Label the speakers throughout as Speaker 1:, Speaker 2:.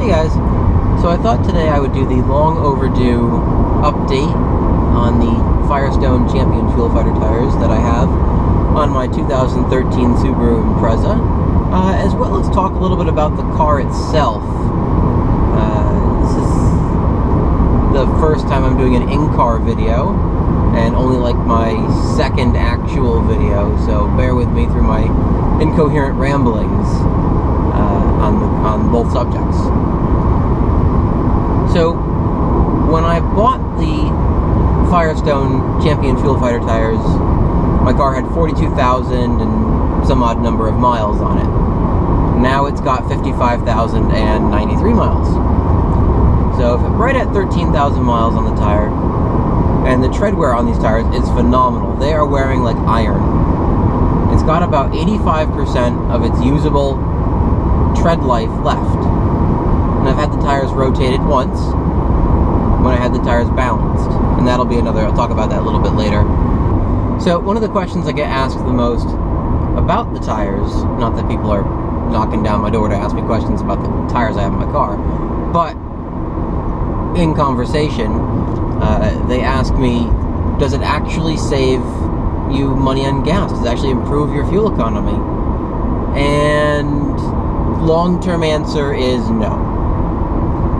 Speaker 1: Hey guys, so I thought today I would do the long overdue update on the Firestone Champion Fuel Fighter tires that I have on my 2013 Subaru Impreza, as well as talk a little bit about the car itself. This is the first time I'm doing an in-car video, and only like my second actual video, so bear with me through my incoherent ramblings on both subjects. So, when I bought the Firestone Champion Fuel Fighter tires, my car had 42,000 and some odd number of miles on it. Now it's got 55,093 miles. So, right at 13,000 miles on the tire, and the tread wear on these tires is phenomenal. They are wearing like iron. It's got about 85% of its usable tread life left. And I've had the tires rotated once when I had the tires balanced. And that'll be another, I'll talk about that a little bit later. So one of the questions I get asked the most about the tires, not that people are knocking down my door to ask me questions about the tires I have in my car, but in conversation, they ask me, does it actually save you money on gas? Does it actually improve your fuel economy? And long-term answer is no.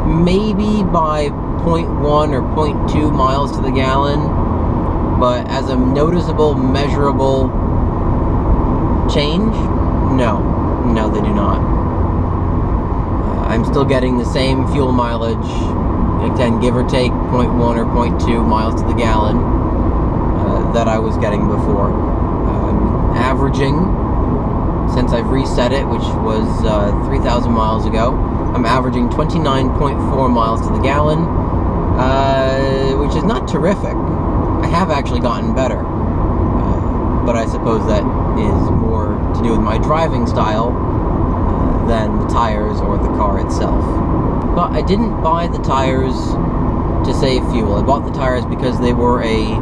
Speaker 1: Maybe by 0.1 or 0.2 miles to the gallon, but as a noticeable, measurable change, no, they do not. I'm still getting the same fuel mileage, again, give or take 0.1 or 0.2 miles to the gallon that I was getting before. Averaging, since I've reset it, which was 3,000 miles ago, I'm averaging 29.4 miles to the gallon, which is not terrific. I have actually gotten better, but I suppose that is more to do with my driving style than the tires or the car itself. But I didn't buy the tires to save fuel. I bought the tires because they were a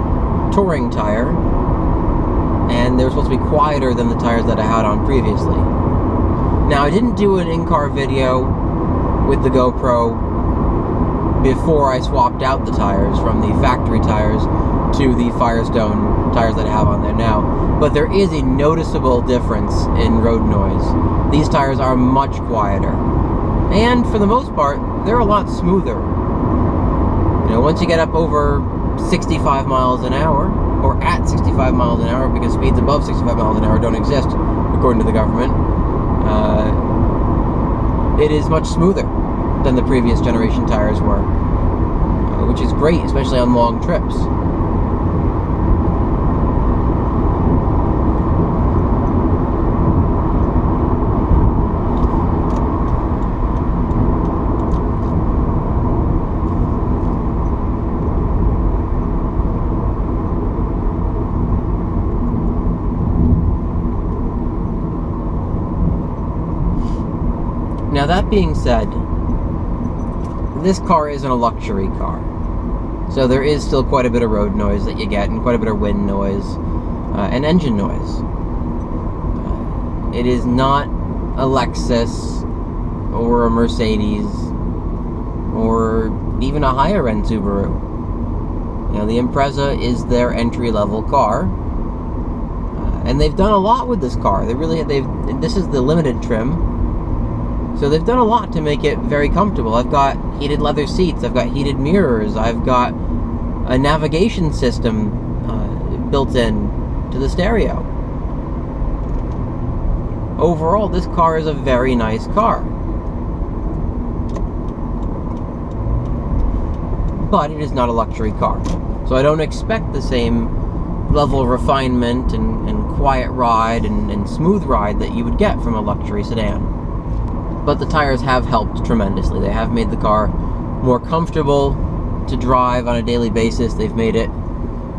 Speaker 1: touring tire, and they were supposed to be quieter than the tires that I had on previously. Now, I didn't do an in-car video with the GoPro before I swapped out the tires from the factory tires to the Firestone tires that I have on there now, but there is a noticeable difference in road noise. These tires are much quieter, and for the most part, they're a lot smoother. You know, once you get up over 65 miles an hour, or at 65 miles an hour, because speeds above 65 miles an hour don't exist, according to the government, it is much smoother than the previous generation tires were, which is great, especially on long trips. Now, that being said, this car isn't a luxury car, so there is still quite a bit of road noise that you get, and quite a bit of wind noise, and engine noise. It is not a Lexus, or a Mercedes, or even a higher-end Subaru. You know, the Impreza is their entry-level car, and they've done a lot with this car. This is the limited trim, so they've done a lot to make it very comfortable. I've got heated leather seats, I've got heated mirrors, I've got a navigation system built in to the stereo. Overall, this car is a very nice car. But it is not a luxury car. So I don't expect the same level of refinement and quiet ride and smooth ride that you would get from a luxury sedan. But the tires have helped tremendously. They have made the car more comfortable to drive on a daily basis. They've made it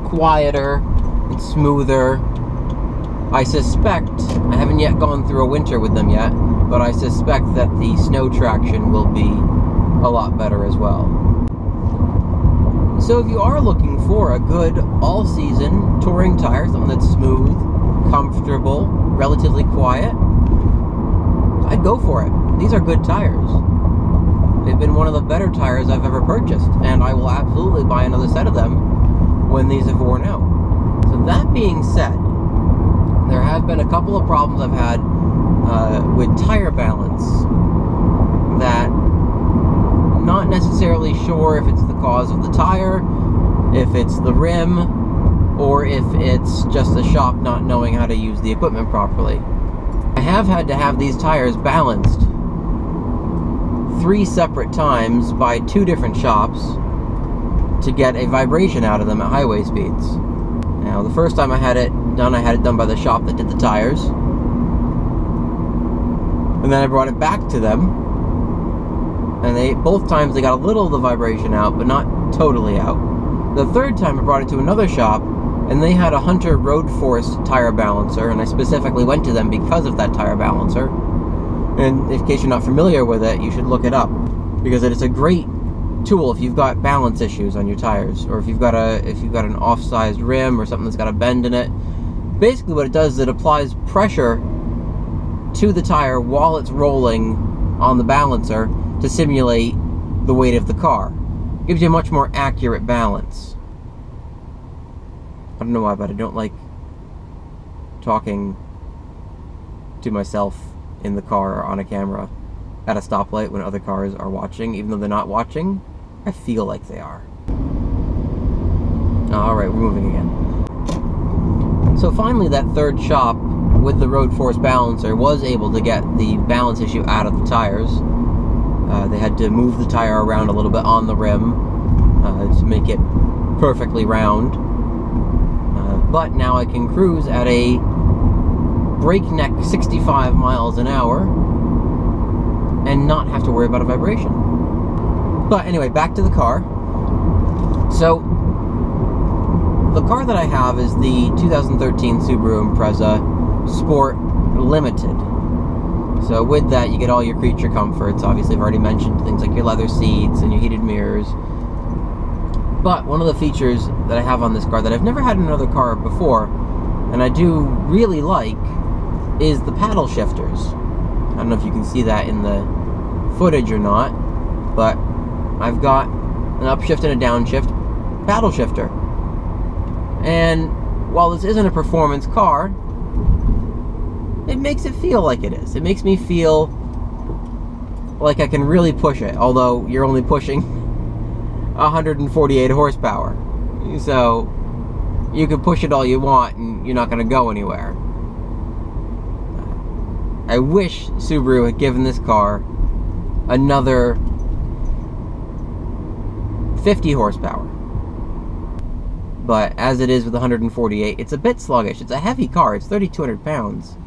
Speaker 1: quieter and smoother. I suspect, I haven't yet gone through a winter with them yet, but I suspect that the snow traction will be a lot better as well. So if you are looking for a good all-season touring tire, something that's smooth, comfortable, relatively quiet, I'd go for it. These are good tires. They've been one of the better tires I've ever purchased, and I will absolutely buy another set of them when these have worn out. So that being said, there have been a couple of problems I've had with tire balance that I'm not necessarily sure if it's the cause of the tire, if it's the rim, or if it's just the shop not knowing how to use the equipment properly. I have had to have these tires balanced 3 separate times by 2 different shops to get a vibration out of them at highway speeds. Now, the first time I had it done by the shop that did the tires. And then I brought it back to them. And both times they got a little of the vibration out, but not totally out. The third time I brought it to another shop, and they had a Hunter Road Force tire balancer, and I specifically went to them because of that tire balancer. And in case you're not familiar with it, you should look it up, because it is a great tool if you've got balance issues on your tires, or if you've got an off-sized rim or something that's got a bend in it. Basically what it does is it applies pressure to the tire while it's rolling on the balancer to simulate the weight of the car. It gives you a much more accurate balance. I don't know why, but I don't like talking to myself in the car or on a camera at a stoplight when other cars are watching. Even though they're not watching, I feel like they are. Alright, we're moving again. So finally that third shop with the Road Force balancer was able to get the balance issue out of the tires. They had to move the tire around a little bit on the rim to make it perfectly round. But now I can cruise at a breakneck 65 miles an hour and not have to worry about a vibration. But anyway, back to the car. So the car that I have is the 2013 Subaru Impreza Sport Limited. So with that, you get all your creature comforts. Obviously, I've already mentioned things like your leather seats and your heated mirrors. But one of the features that I have on this car that I've never had in another car before, and I do really like, is the paddle shifters. I don't know if you can see that in the footage or not, but I've got an upshift and a downshift paddle shifter. And while this isn't a performance car, it makes it feel like it is. It makes me feel like I can really push it, although you're only pushing 148 horsepower. So you can push it all you want and you're not going to go anywhere. I wish Subaru had given this car another 50 horsepower. But as it is with 148, it's a bit sluggish. It's a heavy car. It's 3,200 pounds.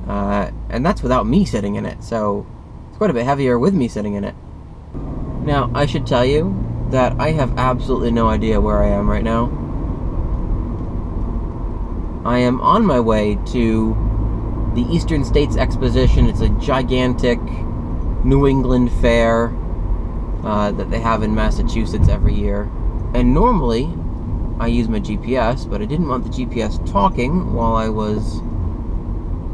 Speaker 1: And that's without me sitting in it, so it's quite a bit heavier with me sitting in it. Now, I should tell you that I have absolutely no idea where I am right now. I am on my way to the Eastern States Exposition. It's a gigantic New England fair that they have in Massachusetts every year. And normally, I use my GPS, but I didn't want the GPS talking while I was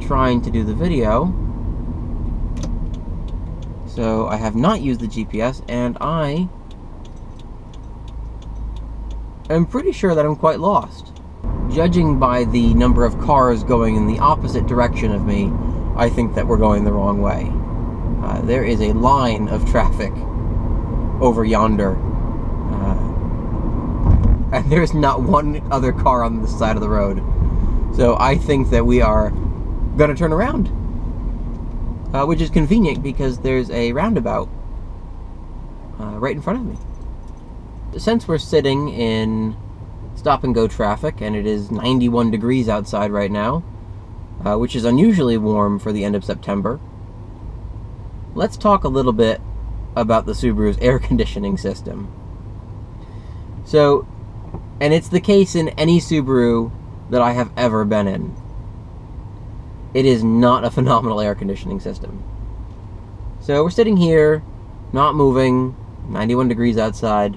Speaker 1: trying to do the video. So I have not used the GPS, and I am pretty sure that I'm quite lost. Judging by the number of cars going in the opposite direction of me, I think that we're going the wrong way. There is a line of traffic over yonder, and there's not one other car on this side of the road. So I think that we are going to turn around, which is convenient because there's a roundabout right in front of me. Since we're sitting in stop-and-go traffic, and it is 91 degrees outside right now, which is unusually warm for the end of September, let's talk a little bit about the Subaru's air conditioning system. So, and it's the case in any Subaru that I have ever been in. It is not a phenomenal air conditioning system. So we're sitting here, not moving, 91 degrees outside,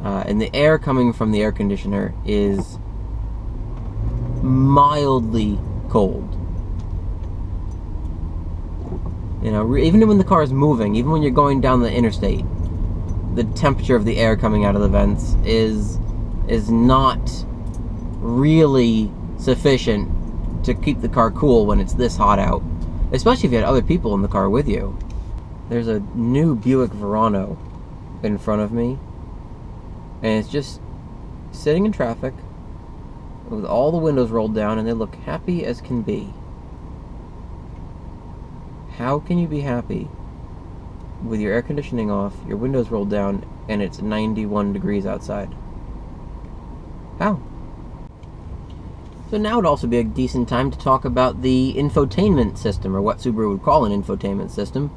Speaker 1: and the air coming from the air conditioner is mildly cold. You know, even when the car is moving, even when you're going down the interstate, the temperature of the air coming out of the vents is not really sufficient to keep the car cool when it's this hot out. Especially if you had other people in the car with you. There's a new Buick Verano in front of me, and it's just sitting in traffic with all the windows rolled down, and they look happy as can be. How can you be happy with your air conditioning off, your windows rolled down, and it's 91 degrees outside? How? So now would also be a decent time to talk about the infotainment system, or what Subaru would call an infotainment system.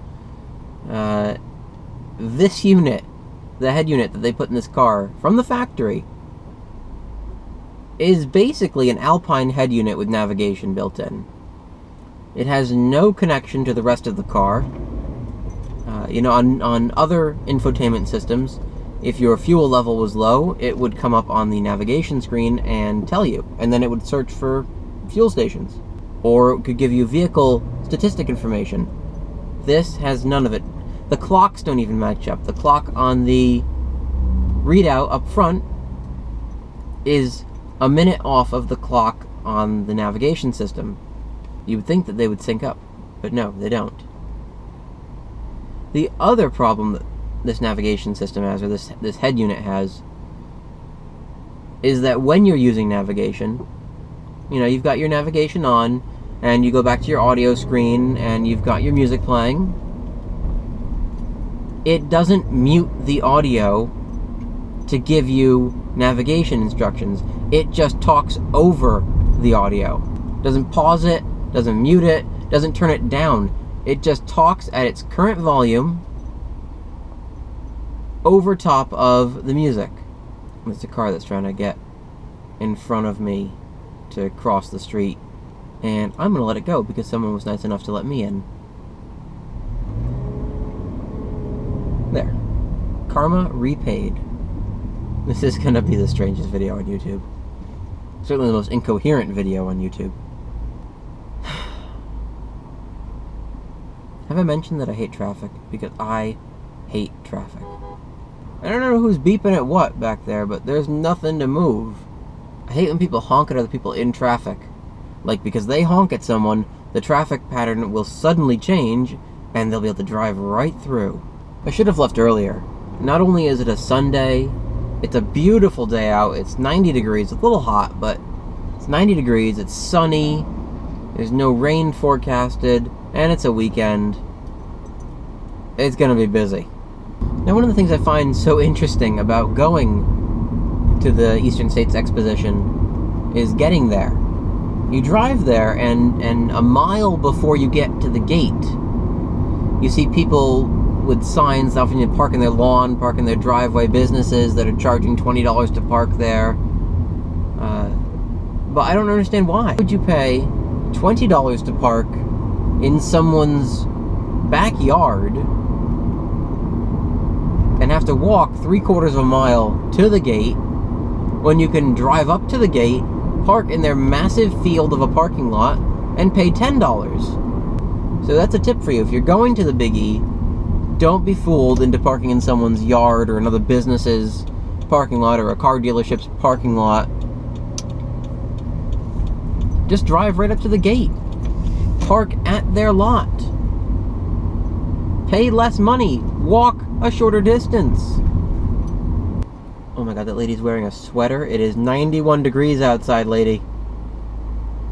Speaker 1: This unit, the head unit that they put in this car from the factory, is basically an Alpine head unit with navigation built in. It has no connection to the rest of the car. You know, on other infotainment systems, if your fuel level was low, it would come up on the navigation screen and tell you, and then it would search for fuel stations. Or it could give you vehicle statistic information. This has none of it. The clocks don't even match up. The clock on the readout up front is a minute off of the clock on the navigation system. You would think that they would sync up, but no, they don't. The other problem that this navigation system has, or this head unit has, is that when you're using navigation, you know, you've got your navigation on, and you go back to your audio screen, and you've got your music playing. It doesn't mute the audio to give you navigation instructions. It just talks over the audio. Doesn't pause it, doesn't mute it, doesn't turn it down. It just talks at its current volume over top of the music. There's a car that's trying to get in front of me to cross the street, and I'm gonna let it go because someone was nice enough to let me in. There. Karma repaid. This is gonna be the strangest video on YouTube. Certainly the most incoherent video on YouTube. Have I mentioned that I hate traffic? Because I hate traffic. I don't know who's beeping at what back there, but there's nothing to move. I hate when people honk at other people in traffic. Like, because they honk at someone, the traffic pattern will suddenly change, and they'll be able to drive right through. I should have left earlier. Not only is it a Sunday, it's a beautiful day out. It's 90 degrees. It's a little hot, but it's 90 degrees. It's sunny. There's no rain forecasted, and it's a weekend. It's gonna be busy. Now, one of the things I find so interesting about going to the Eastern States Exposition is getting there. You drive there, and a mile before you get to the gate, you see people with signs often you park in their lawn, park in their driveway, businesses that are charging $20 to park there. But I don't understand why. Why would you pay $20 to park in someone's backyard and have to walk 3/4 of a mile to the gate when you can drive up to the gate, park in their massive field of a parking lot, and pay $10? So that's a tip for you. If you're going to the Big E, don't be fooled into parking in someone's yard or another business's parking lot or a car dealership's parking lot. Just drive right up to the gate. Park at their lot. Pay less money. Walk a shorter distance. Oh my god, that lady's wearing a sweater. It is 91 degrees outside, lady.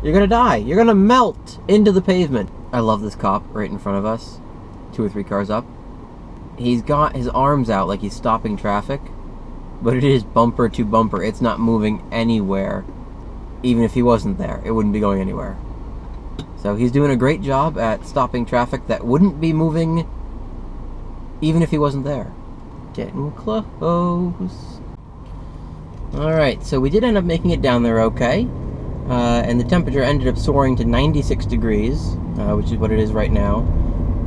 Speaker 1: You're gonna die. You're gonna melt into the pavement. I love this cop right in front of us. 2 or 3 cars up. He's got his arms out like he's stopping traffic, but it is bumper to bumper. It's not moving anywhere. Even if he wasn't there, it wouldn't be going anywhere. So he's doing a great job at stopping traffic that wouldn't be moving even if he wasn't there. Getting close. Alright, so we did end up making it down there okay. And the temperature ended up soaring to 96 degrees, which is what it is right now.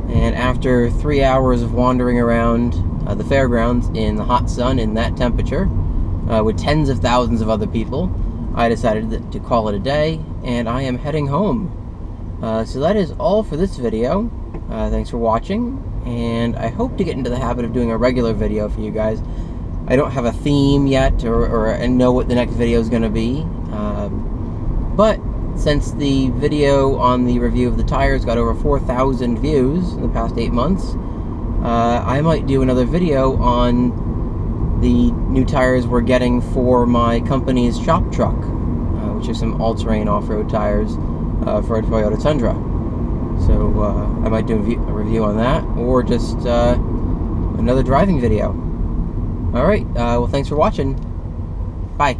Speaker 1: And after 3 hours of wandering around the fairgrounds in the hot sun in that temperature, with tens of thousands of other people, I decided to call it a day, and I am heading home. So that is all for this video. Thanks for watching, and I hope to get into the habit of doing a regular video for you guys. I don't have a theme yet, or know what the next video is going to be, but since the video on the review of the tires got over 4,000 views in the past 8 months, I might do another video on the new tires we're getting for my company's shop truck, which is some all-terrain off-road tires for a Toyota Tundra. So I might do a review on that, or just another driving video. Alright, well, thanks for watching. Bye.